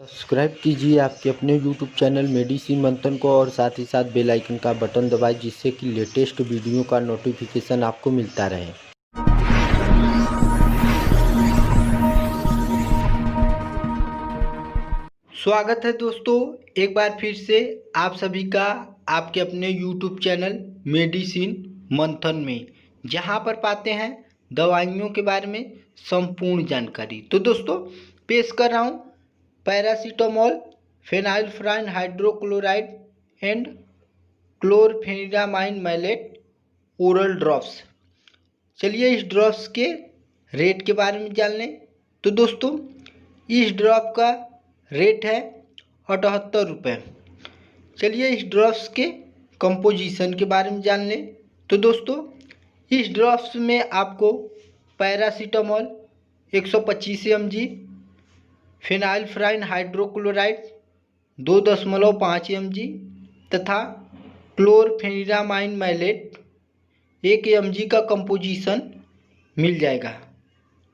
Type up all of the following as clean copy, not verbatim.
Subscribe कीजिए आपके अपने यूट्यूब चैनल मेडिसिन मंथन को और साथ ही साथ बेल आइकन का बटन दबाएं जिससे कि लेटेस्ट वीडियो का नोटिफिकेशन आपको मिलता रहे। स्वागत है दोस्तों, एक बार फिर से आप सभी का आपके अपने यूट्यूब चैनल मेडिसिन मंथन में, जहां पर पाते हैं दवाइयों के बारे में संपूर्ण जानकारी। तो दोस्तों पेश कर रहा हूं paracetamol, phenylephrine hydrochloride and chlorpheniramine maleate oral drops. चलिए इस ड्रॉप्स के रेट के बारे में जान लें। तो दोस्तों इस ड्रॉप का रेट है 78 रुपये। चलिए इस ड्रॉप्स के कंपोजिशन के बारे में जान लें। तो दोस्तों इस ड्रॉप्स में आपको पैरासीटामोल 125 mg, फेनाइलफ्राइन हाइड्रोक्लोराइड 2.5 mg तथा क्लोरफेनिरामाइन मैलेट 1 mg का कंपोजिशन मिल जाएगा।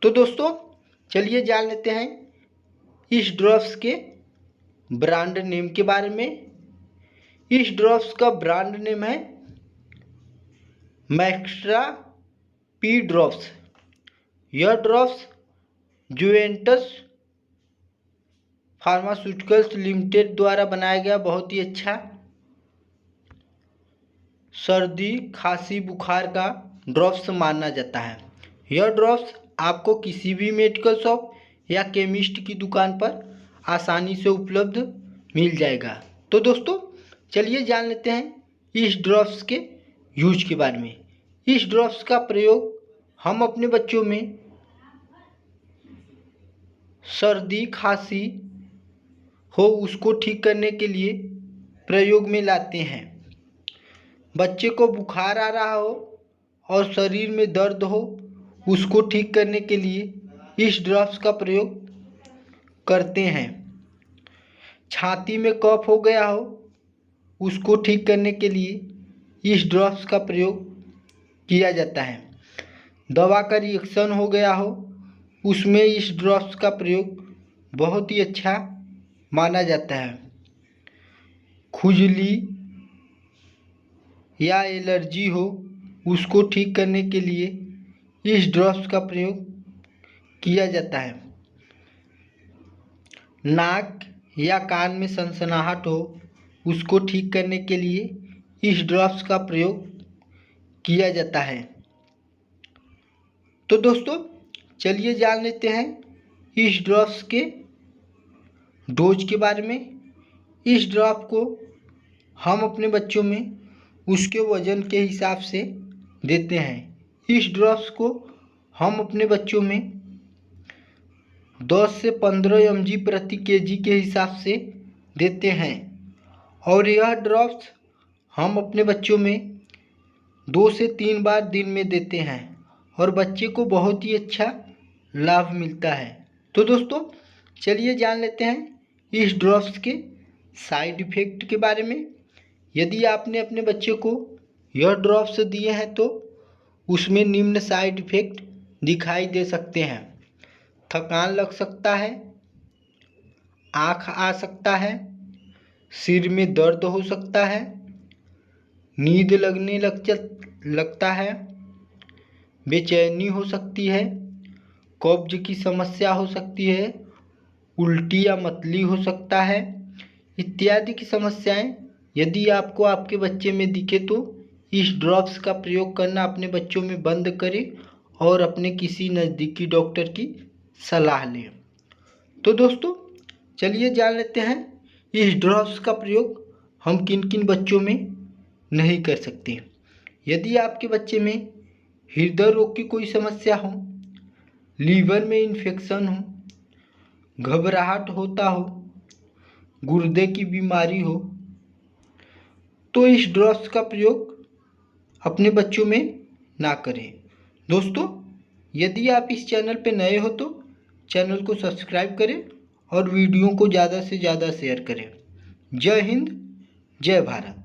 तो दोस्तों चलिए जान लेते हैं इस ड्रॉप्स के ब्रांड नेम के बारे में। इस ड्रॉप्स का ब्रांड नेम है मैक्स्ट्रा पी ड्रॉप्स। यह ड्रॉप्स जुवेंटस फार्मास्यूटिकल्स लिमिटेड द्वारा बनाया गया बहुत ही अच्छा सर्दी खांसी बुखार का ड्रॉप्स माना जाता है। यह ड्रॉप्स आपको किसी भी मेडिकल शॉप या केमिस्ट की दुकान पर आसानी से उपलब्ध मिल जाएगा। तो दोस्तों चलिए जान लेते हैं इस ड्रॉप्स के यूज के बारे में। इस ड्रॉप्स का प्रयोग हम अपने बच्चों में सर्दी खांसी हो उसको ठीक करने के लिए प्रयोग में लाते हैं। बच्चे को बुखार आ रहा हो और शरीर में दर्द हो उसको ठीक करने के लिए इस ड्रॉप्स का प्रयोग करते हैं। छाती में कफ हो गया हो उसको ठीक करने के लिए इस ड्रॉप्स का प्रयोग किया जाता है। दवा का रिएक्शन हो गया हो उसमें इस ड्रॉप्स का प्रयोग बहुत ही अच्छा माना जाता है। खुजली या एलर्जी हो उसको ठीक करने के लिए इस ड्रॉप्स का प्रयोग किया जाता है। नाक या कान में सनसनाहट हो उसको ठीक करने के लिए इस ड्रॉप्स का प्रयोग किया जाता है। तो दोस्तों चलिए जान लेते हैं इस ड्रॉप्स के डोज के बारे में। इस ड्रॉप को हम अपने बच्चों में उसके वज़न के हिसाब से देते हैं। इस ड्रॉप्स को हम अपने बच्चों में 10 से 15 mg प्रति kg के हिसाब से देते हैं और यह ड्रॉप्स हम अपने बच्चों में 2 से 3 बार दिन में देते हैं और बच्चे को बहुत ही अच्छा लाभ मिलता है। तो दोस्तों चलिए जान लेते हैं इस ड्रॉप्स के साइड इफ़ेक्ट के बारे में। यदि आपने अपने बच्चे को यह ड्रॉप्स दिए हैं तो उसमें निम्न साइड इफ़ेक्ट दिखाई दे सकते हैं। थकान लग सकता है, आँख आ सकता है, सिर में दर्द हो सकता है, नींद लगने लगता है, बेचैनी हो सकती है, कब्ज की समस्या हो सकती है, उल्टी या मतली हो सकता है इत्यादि की समस्याएं यदि आपको आपके बच्चे में दिखे तो इस ड्रॉप्स का प्रयोग करना अपने बच्चों में बंद करें और अपने किसी नज़दीकी डॉक्टर की सलाह लें। तो दोस्तों चलिए जान लेते हैं इस ड्रॉप्स का प्रयोग हम किन किन बच्चों में नहीं कर सकते। यदि आपके बच्चे में हृदय रोग की कोई समस्या हो, लीवर में इन्फेक्शन हो, घबराहट होता हो, गुर्दे की बीमारी हो तो इस ड्रॉप्स का प्रयोग अपने बच्चों में ना करें। दोस्तों यदि आप इस चैनल पे नए हो तो चैनल को सब्सक्राइब करें और वीडियो को ज़्यादा से ज़्यादा शेयर करें। जय हिंद, जय भारत।